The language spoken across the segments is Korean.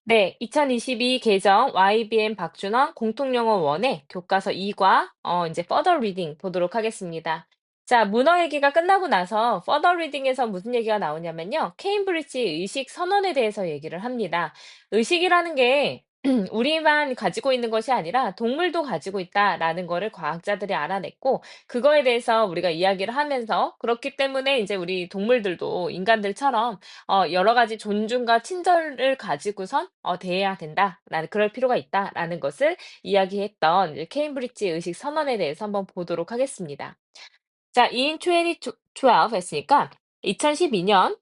네, 2022 개정 YBN 박준원 공통영어 원의 교과서 2과 이제 further reading 보도록 하겠습니다. 자, 문어 얘기가 끝나고 나서 further reading에서 무슨 얘기가 나오냐면요. 케임브리지 의식 선언에 대해서 얘기를 합니다. 의식이라는 게 우리만 가지고 있는 것이 아니라 동물도 가지고 있다라는 거를 과학자들이 알아냈고 그거에 대해서 우리가 이야기를 하면서 그렇기 때문에 이제 우리 동물들도 인간들처럼 여러 가지 존중과 친절을 가지고선 대해야 된다라는 그럴 필요가 있다라는 것을 이야기했던 이제 케임브리지 의식 선언에 대해서 한번 보도록 하겠습니다. 자, in 2012 했으니까 2012년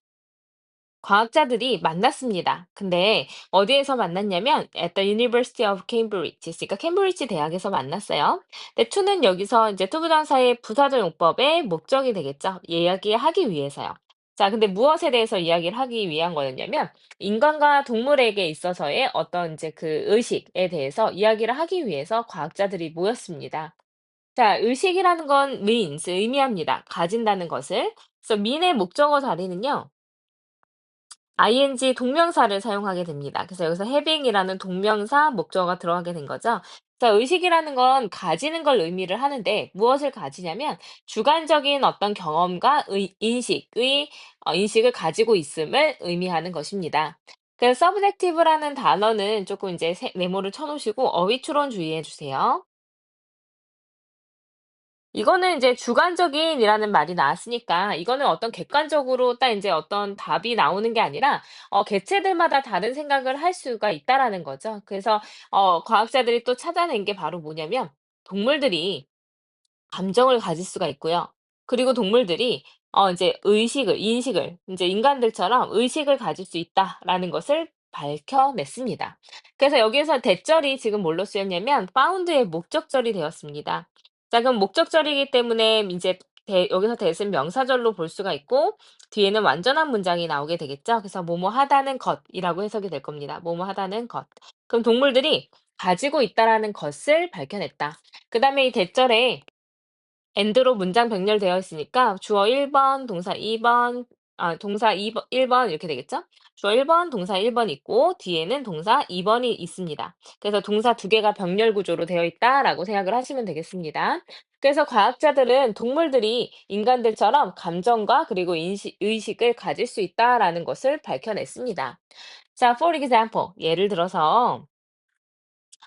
과학자들이 만났습니다. 근데 어디에서 만났냐면 at the University of Cambridge. 그러니까 캠브리지 대학에서 만났어요. 근데 to는 여기서 이제 투부정사의 부사적 용법의 목적이 되겠죠. 이야기하기 위해서요. 자, 근데 무엇에 대해서 이야기를 하기 위한 거였냐면 인간과 동물에게 있어서의 어떤 이제 그 의식에 대해서 이야기를 하기 위해서 과학자들이 모였습니다. 자, 의식이라는 건 means, 의미합니다. 가진다는 것을. 그래서 mean의 목적어 자리는요. ing 동명사를 사용하게 됩니다. 그래서 여기서 having이라는 동명사 목적어가 들어가게 된 거죠. 자, 의식이라는 건 가지는 걸 의미를 하는데 무엇을 가지냐면 주관적인 어떤 경험과 인식을 가지고 있음을 의미하는 것입니다. 그래서 subjective라는 단어는 조금 이제 메모를 쳐놓으시고 어휘 추론 주의해 주세요. 이거는 이제 주관적인이라는 말이 나왔으니까 이거는 어떤 객관적으로 딱 인제 어떤 답이 나오는 게 아니라 개체들마다 다른 생각을 할 수가 있다라는 거죠. 그래서 과학자들이 또 찾아낸 게 바로 뭐냐면 동물들이 감정을 가질 수가 있고요. 그리고 동물들이 이제 인식을 인제 인간들처럼 의식을 가질 수 있다라는 것을 밝혀냈습니다. 그래서 여기에서 대절이 지금 뭘로 쓰였냐면 found의 목적절이 되었습니다. 자, 그럼 목적절이기 때문에 인제 여기서 that은 명사절로 볼 수가 있고 뒤에는 완전한 문장이 나오게 되겠죠. 그래서 뭐뭐 하다는 것이라고 해석이 될 겁니다. 뭐뭐 하다는 것. 그럼 동물들이 가지고 있다라는 것을 밝혀냈다. 그다음에 이 대절에 and로 문장 병렬되어 있으니까 주어 1번, 동사 2번, 동사 2번, 1번 이렇게 되겠죠? 주어 1번, 동사 1번 있고 뒤에는 동사 2번이 있습니다. 그래서 동사 두 개가 병렬 구조로 되어 있다라고 생각을 하시면 되겠습니다. 그래서 과학자들은 동물들이 인간들처럼 감정과 그리고 의식을 가질 수 있다라는 것을 밝혀냈습니다. 자, for example, 예를 들어서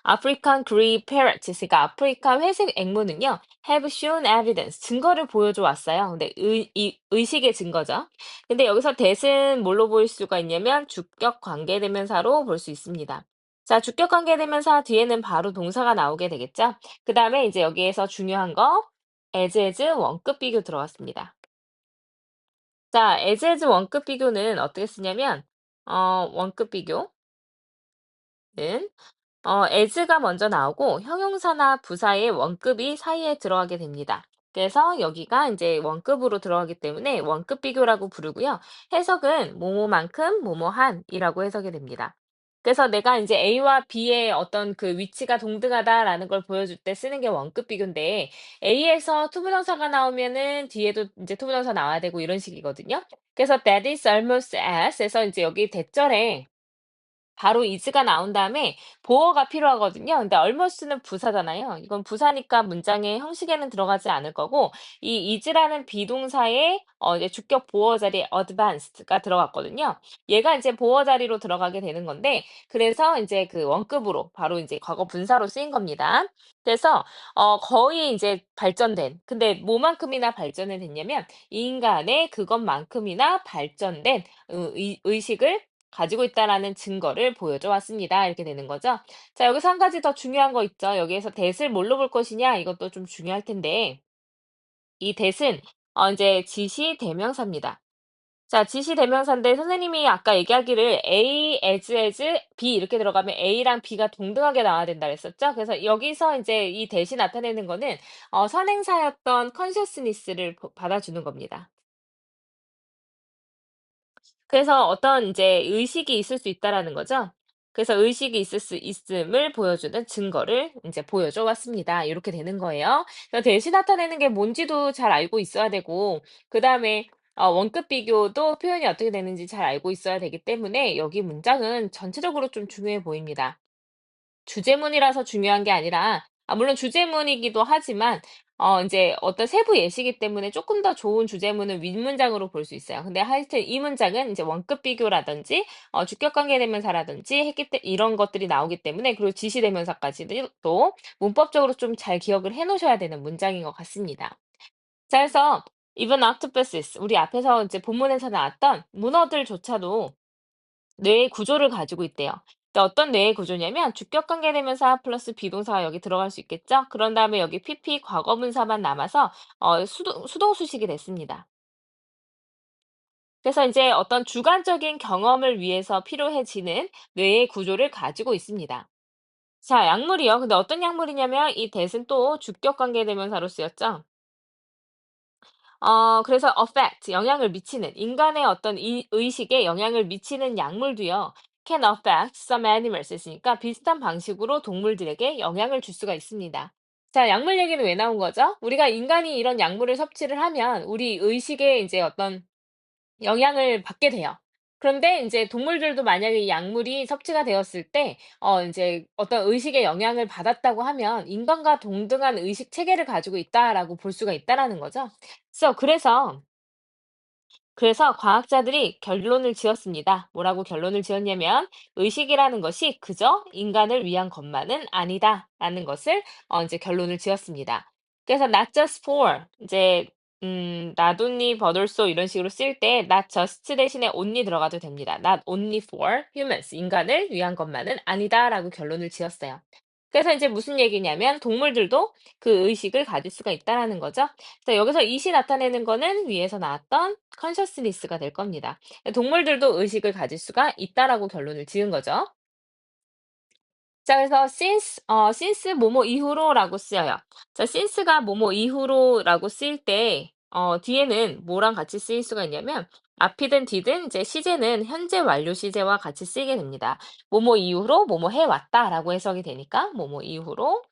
아프리칸 그리 페럿, 그러니까 아프리카 회색 앵무는요, have shown evidence, 증거를 보여줘 왔어요. 근데 의식의 증거죠. 근데 여기서 that은 뭘로 보일 수가 있냐면 주격 관계대명사로 볼 수 있습니다. 자, 주격 관계대명사 뒤에는 바로 동사가 나오게 되겠죠. 그 다음에 이제 여기에서 중요한 거, as 원급 비교 들어갔습니다. 자, as 원급 비교는 어떻게 쓰냐면, 원급 비교는 as가 먼저 나오고 형용사나 부사의 원급이 사이에 들어가게 됩니다. 그래서 여기가 이제 원급으로 들어가기 때문에 원급 비교라고 부르고요. 해석은 뭐뭐만큼 뭐뭐한이라고 해석이 됩니다. 그래서 내가 이제 A와 B의 어떤 그 위치가 동등하다라는 걸 보여줄 때 쓰는 게 원급 비교인데 A에서 투부정사가 나오면은 뒤에도 이제 투부정사 나와야 되고 이런 식이거든요. 그래서 that is almost as에서 이제 여기 대절에 바로 is가 나온 다음에 보어가 필요하거든요. 근데 almost는 부사잖아요. 이건 부사니까 문장의 형식에는 들어가지 않을 거고 이 is라는 비동사의 이제 주격 보어 자리에 advanced가 들어갔거든요. 얘가 이제 보어 자리로 들어가게 되는 건데 그래서 이제 그 원급으로 바로 이제 과거 분사로 쓰인 겁니다. 그래서 거의 이제 발전된 근데 뭐만큼이나 발전이 됐냐면 인간의 그것만큼이나 발전된 의식을 가지고 있다라는 증거를 보여줘 왔습니다. 이렇게 되는 거죠. 자, 여기서 한 가지 더 중요한 거 있죠. 여기에서 that을 뭘로 볼 것이냐 이것도 좀 중요할 텐데 이 that은 이제 지시 대명사입니다. 자, 지시 대명사인데 선생님이 아까 얘기하기를 A, as, B 이렇게 들어가면 A랑 B가 동등하게 나와야 된다 그랬었죠? 그래서 여기서 이제 이 that이 나타내는 거는 선행사였던 consciousness를 받아주는 겁니다. 그래서 어떤 이제 의식이 있을 수 있다라는 거죠. 그래서 의식이 있을 수 있음을 보여주는 증거를 이제 보여줘 왔습니다. 이렇게 되는 거예요. 그래서 대신 나타내는 게 뭔지도 잘 알고 있어야 되고, 그 다음에 원급 비교도 표현이 어떻게 되는지 잘 알고 있어야 되기 때문에 여기 문장은 전체적으로 좀 중요해 보입니다. 주제문이라서 중요한 게 아니라 물론 주제문이기도 하지만 인제 어떤 세부 예시이기 때문에 쪼끔 더 좋은 주제문은 윗문장으로 볼 수 있어요. 근데 하여튼 이 문장은 인제 원급 비교라든지 주격 관계 대명사라든지 했기 때 이런 것들이 나오기 때문에 그리고 지시 대명사까지도 또 문법적으로 좀 잘 기억을 해 놓으셔야 되는 문장인 것 같습니다. 자 그래서 even octopuses 우리 앞에서 이제 본문에서 나왔던 문어들조차도 뇌의 구조를 가지고 있대요. 근데 어떤 뇌의 구조냐면 주격 관계 대명사 플러스 비동사가 여기 들어갈 수 있겠죠? 그런 다음에 여기 PP 과거분사만 남아서 수동 수식이 됐습니다. 그래서 이제 어떤 주관적인 경험을 위해서 필요해지는 뇌의 구조를 가지고 있습니다. 자, 약물이요. 근데 어떤 약물이냐면 이 that은 또 주격 관계 대명사로 쓰였죠. 그래서 affect, 영향을 미치는, 인간의 어떤 의식에 영향을 미치는 약물도요, can affect some animals 했으니까 비슷한 방식으로 동물들에게 영향을 줄 수가 있습니다. 자, 약물 얘기는 왜 나온 거죠? 우리가 인간이 이런 약물을 섭취를 하면 우리 의식에 이제 어떤 영향을 받게 돼요. 그런데 인제 동물들도 만약에 이 약물이 섭취가 되었을 때 인제 어떤 의식의 영향을 받았다고 하면 '인간과 동등한 의식 체계를 가지고 있다.'라고 볼 수가 있다라는 거죠. 그래서 과학자들이 결론을 지었습니다. 뭐라고 결론을 지었냐면 "의식이라는 것이 그저 인간을 위한 것만은 아니다."라는 것을 이제 결론을 지었습니다. 그래서 not just for 이제 not only but also 이런 식으로 쓸 때 not just 대신에 only 들어가도 됩니다. not only for humans 인간을 위한 것만은 아니다라고 결론을 지었어요. 그래서 이제 무슨 얘기냐면 동물들도 그 의식을 가질 수가 있다라는 거죠. 그래서 여기서 it이 나타내는 거는 위에서 나왔던 consciousness가 될 겁니다. 동물들도 의식을 가질 수가 있다라고 결론을 지은 거죠. 자, 그래서 since 뭐뭐 이후로라고 쓰여요. 자, since가 뭐뭐 이후로라고 쓰일 때, 뒤에는 뭐랑 같이 쓰일 수가 있냐면, 앞이든 뒤든 이제 시제는 현재 완료 시제와 같이 쓰이게 됩니다. 뭐뭐 이후로 뭐뭐 해왔다라고 해석이 되니까, 뭐뭐 이후로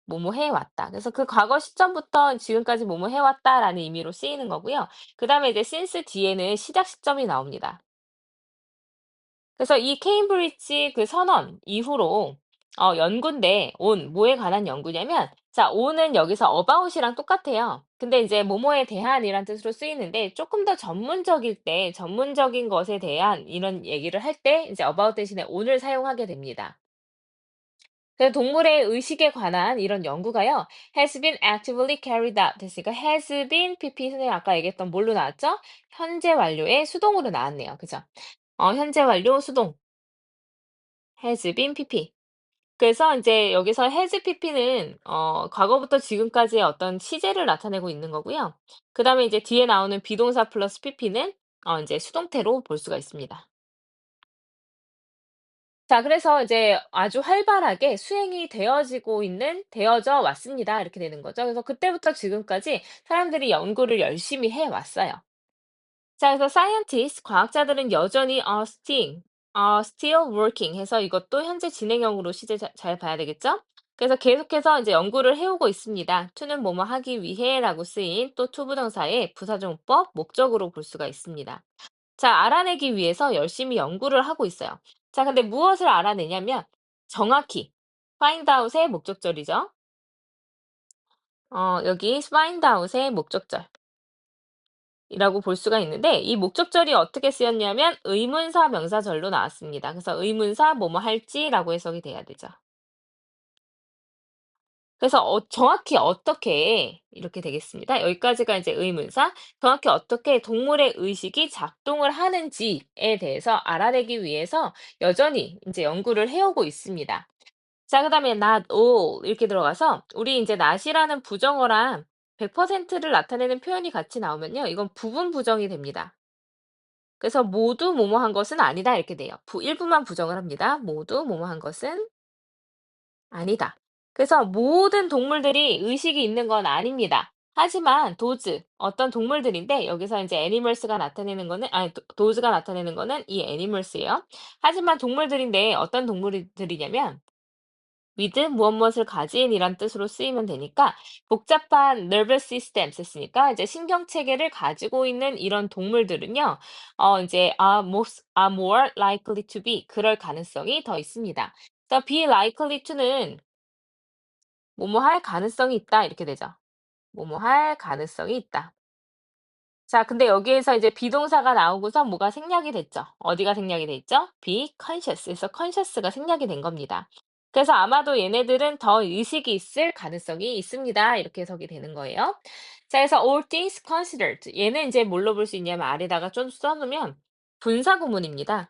뭐뭐 해왔다. 그래서 그 과거 시점부터 지금까지 뭐뭐 해왔다라는 의미로 쓰이는 거고요. 그 다음에 이제 since 뒤에는 시작 시점이 나옵니다. 그래서 이 케임브리지 그 선언 이후로 연구인데 뭐에 관한 연구냐면 자, on은 여기서 about이랑 똑같아요. 근데 이제 뭐뭐에 대한이란 뜻으로 쓰이는데 조금 더 전문적일 때 전문적인 것에 대한 이런 얘기를 할 때 이제 about 대신에 on을 사용하게 됩니다. 그래서 동물의 의식에 관한 이런 연구가요, has been actively carried out 됐으니까 has been PP 선생님 아까 얘기했던 뭘로 나왔죠? 현재 완료의 수동으로 나왔네요. 그죠? 현재 완료 수동 has been PP. 그래서 이제 여기서 has PP는 과거부터 지금까지의 어떤 시제를 나타내고 있는 거고요. 그다음에 이제 뒤에 나오는 비동사 플러스 PP는 이제 수동태로 볼 수가 있습니다. 자, 그래서 이제 아주 활발하게 수행이 되어져 왔습니다. 이렇게 되는 거죠. 그래서 그때부터 지금까지 사람들이 연구를 열심히 해 왔어요. 자, 그래서 scientists, 과학자들은 여전히 still working 해서 이것도 현재 진행형으로 시제 잘 봐야 되겠죠? 그래서 계속해서 이제 연구를 해오고 있습니다. to는 뭐뭐 하기 위해라고 쓰인 또 to 부정사의 부사정법, 목적으로 볼 수가 있습니다. 자, 알아내기 위해서 열심히 연구를 하고 있어요. 자, 근데 무엇을 알아내냐면 정확히 find out의 목적절이죠. 여기 find out의 목적절. 이라고 볼 수가 있는데 이 목적절이 어떻게 쓰였냐면 의문사 명사절로 나왔습니다. 그래서 의문사 뭐뭐 할지라고 해석이 돼야 되죠. 그래서 정확히 어떻게 이렇게 되겠습니다. 여기까지가 이제 의문사. 정확히 어떻게 동물의 의식이 작동을 하는지에 대해서 알아내기 위해서 여전히 이제 연구를 해오고 있습니다. 자, 그다음에 not all 이렇게 들어가서 우리 이제 not이라는 부정어랑 100%를 나타내는 표현이 같이 나오면요. 이건 부분 부정이 됩니다. 그래서 모두 뭐뭐한 것은 아니다 이렇게 돼요. 일부만 부정을 합니다. 모두 뭐뭐한 것은 아니다. 그래서 모든 동물들이 의식이 있는 건 아닙니다. 하지만 어떤 동물들인데 여기서 이제 애니멀스가 나타내는 거는 아니 도즈가 나타내는 거는 이 애니멀스예요. 하지만 동물들인데 어떤 동물들이냐면 with 무엇 무엇을 가진 이란 뜻으로 쓰이면 되니까 복잡한 nervous system 썼으니까 이제 신경체계를 가지고 있는 이런 동물들은요, 이제 are more likely to be 그럴 가능성이 더 있습니다. 그래서 be likely to는 뭐뭐 할 가능성이 있다 이렇게 되죠. 뭐뭐 할 가능성이 있다. 자, 근데 여기에서 이제 비동사가 나오고서 뭐가 생략이 됐죠. 어디가 생략이 돼 있죠? be conscious. 그래서 conscious가 생략이 된 겁니다. 그래서 아마도 얘네들은 더 의식이 있을 가능성이 있습니다. 이렇게 해석이 되는 거예요. 자, 그래서 all things considered. 얘는 이제 뭘로 볼 수 있냐면 아래다가 좀 써놓으면 분사구문입니다.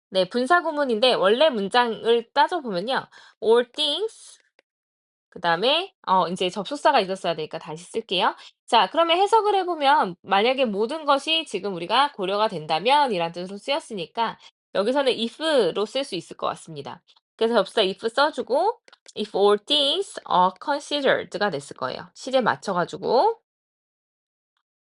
네, 분사구문인데 원래 문장을 따져보면요. all things 그다음에 인제 접속사가 있었어야 되니까 다시 쓸게요. 자, 그러면 해석을 해 보면 만약에 모든 것이 지금 우리가 고려가 된다면 이란 뜻으로 쓰였으니까 여기서는 if로 쓸 수 있을 것 같습니다. 그래서 접수사 if 써 주고 if all things are considered가 됐을 거예요. 시제 맞춰 가지고.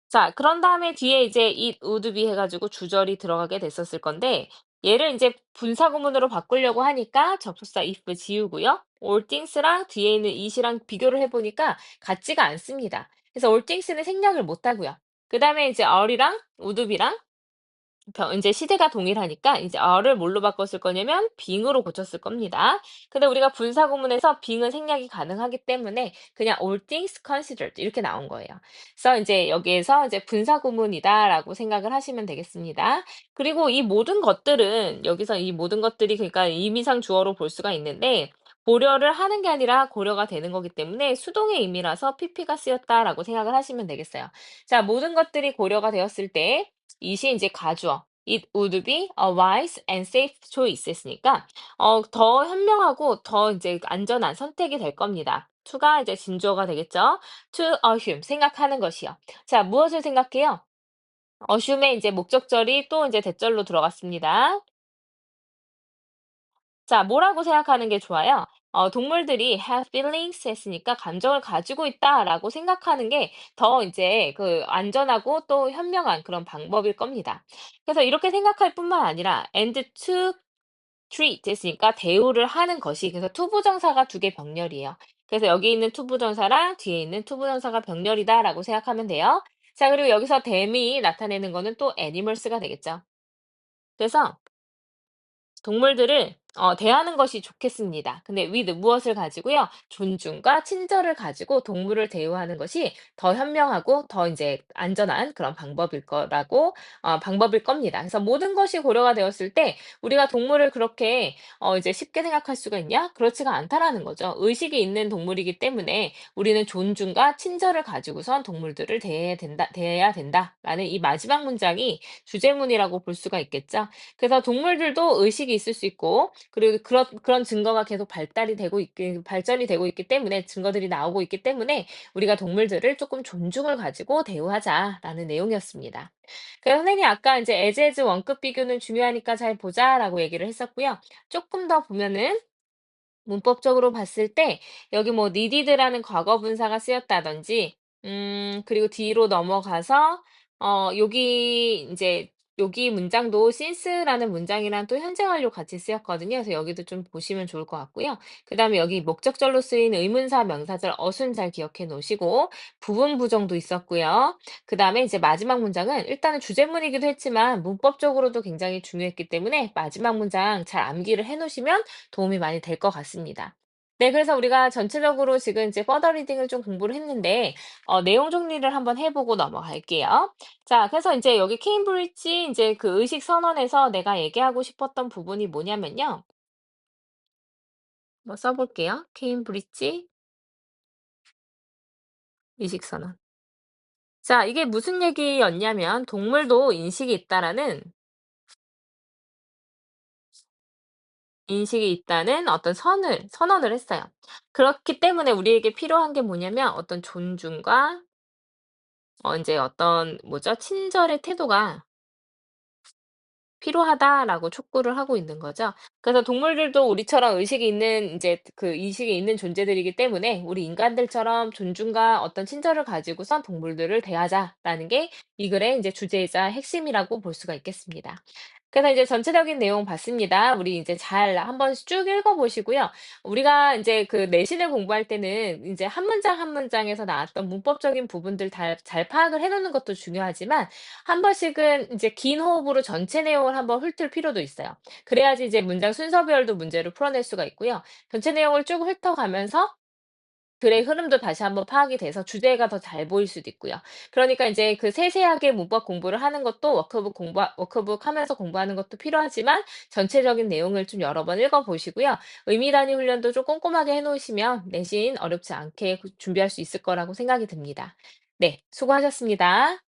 자, 그런 다음에 뒤에 이제 it would be 해 가지고 주절이 들어가게 됐었을 건데 얘를 인제 분사구문으로 바꾸려고 하니까 접속사 if 지우고요. all things랑 뒤에 있는 it이랑 비교를 해 보니까 같지가 않습니다. 그래서 all things는 생략을 못 하고요. 그다음에 이제 are이랑 would be랑 인제 시대가 동일하니까 이제 are를 뭘로 바꿨을 거냐면 being으로 고쳤을 겁니다. 근데 우리가 분사 구문에서 being은 생략이 가능하기 때문에 그냥 all things considered 이렇게 나온 거예요. 그래서 인제 여기에서 이제 분사 구문이다라고 생각을 하시면 되겠습니다. 그리고 이 모든 것들은 여기서 이 모든 것들이 그러니까 의미상 주어로 볼 수가 있는데 고려를 하는 게 아니라 고려가 되는 거기 때문에 수동의 의미라서 pp가 쓰였다라고 생각을 하시면 되겠어요. 자, 모든 것들이 고려가 되었을 때 it이 인제 가주어 It would be a wise and safe choice 했으니까 더 현명하고 더 인제 안전한 선택이 될 겁니다. to가 이제 진주어가 되겠죠. to assume 생각하는 것이요. 자, 무엇을 생각해요? assume에 이제 목적절이 또 인제 대절로 들어갔습니다. 자, 뭐라고 생각하는 게 좋아요? 동물들이 have feelings 했으니까 감정을 가지고 있다라고 생각하는 게 더 이제 그 안전하고 또 현명한 그런 방법일 겁니다. 그래서 이렇게 생각할 뿐만 아니라 and to treat 했으니까 대우를 하는 것이 그래서 투부정사가 두 개 병렬이에요. 그래서 여기 있는 투부정사랑 뒤에 있는 투부정사가 병렬이다라고 생각하면 돼요. 자, 그리고 여기서 them이 나타내는 거는 또 animals가 되겠죠. 그래서 동물들을 대하는 것이 좋겠습니다. 근데 with 무엇을 가지고요? 존중과 친절을 가지고 동물을 대우하는 것이 더 현명하고 더 이제 안전한 그런 방법일 거라고 방법일 겁니다. 그래서 모든 것이 고려가 되었을 때 우리가 동물을 그렇게 이제 쉽게 생각할 수가 있냐? 그렇지가 않다라는 거죠. 의식이 있는 동물이기 때문에 우리는 존중과 친절을 가지고선 동물들을 대해야 된다라는 이 마지막 문장이 주제문이라고 볼 수가 있겠죠. 그래서 동물들도 의식이 있을 수 있고 그리고 그런 증거가 계속 발전이 되고 있기 때문에 증거들이 나오고 있기 때문에 우리가 동물들을 조금 존중을 가지고 대우하자라는 내용이었습니다. 그래서 선생님이 아까 이제 as 원급 비교는 중요하니까 잘 보자라고 얘기를 했었고요. 조금 더 보면은 문법적으로 봤을 때 여기 뭐 needed라는 과거 분사가 쓰였다든지 그리고 뒤로 넘어가서 여기 인제 여기 문장도 since라는 문장이랑 또 현재 완료 같이 쓰였거든요. 그래서 여기도 좀 보시면 좋을 것 같고요. 그다음에 여기 목적절로 쓰인 의문사, 명사절, 어순 잘 기억해 놓으시고 부분 부정도 있었고요. 그다음에 이제 마지막 문장은 일단은 주제문이기도 했지만 문법적으로도 굉장히 중요했기 때문에 마지막 문장 잘 암기를 해 놓으시면 도움이 많이 될 것 같습니다. 네, 그래서 우리가 전체적으로 지금 이제 퍼더 리딩을 좀 공부를 했는데 내용 정리를 한번 해 보고 넘어갈게요. 자, 그래서 인제 여기 케임브리지 인제 그 의식 선언에서 내가 얘기하고 싶었던 부분이 뭐냐면요. 뭐 써 볼게요. 케임브리지 의식 선언. 자, 이게 무슨 얘기였냐면 동물도 인식이 있다라는 인식이 있다는 어떤 선언을 했어요. 그렇기 때문에 우리에게 필요한 게 뭐냐면 어떤 존중과 인제 어떤 뭐죠? 친절의 태도가 필요하다라고 촉구를 하고 있는 거죠. 그래서 동물들도 우리처럼 의식이 있는 인제 그 의식이 있는 존재들이기 때문에 우리 인간들처럼 존중과 어떤 친절을 가지고선 동물들을 대하자라는 게 이 글의 인제 주제이자 핵심이라고 볼 수가 있겠습니다. 그래서 이제 전체적인 내용 봤습니다. 우리 이제 잘 한번 쭉 읽어 보시고요. 우리가 이제 그 내신을 공부할 때는 이제 한 문장 한 문장에서 나왔던 문법적인 부분들 잘 파악을 해 놓는 것도 중요하지만 한 번씩은 이제 긴 호흡으로 전체 내용을 한번 훑을 필요도 있어요. 그래야지 이제 문장 순서별도 문제를 풀어낼 수가 있고요. 전체 내용을 쭉 훑어가면서 글의 흐름도 다시 한번 파악이 돼서 주제가 더 잘 보일 수도 있고요. 그러니까 인제 그 세세하게 문법 공부를 하는 것도 워크북 하면서 공부하는 것도 필요하지만 전체적인 내용을 좀 여러 번 읽어 보시고요. 의미 단위 훈련도 좀 꼼꼼하게 해 놓으시면 내신 어렵지 않게 준비할 수 있을 거라고 생각이 듭니다. 네. 수고하셨습니다.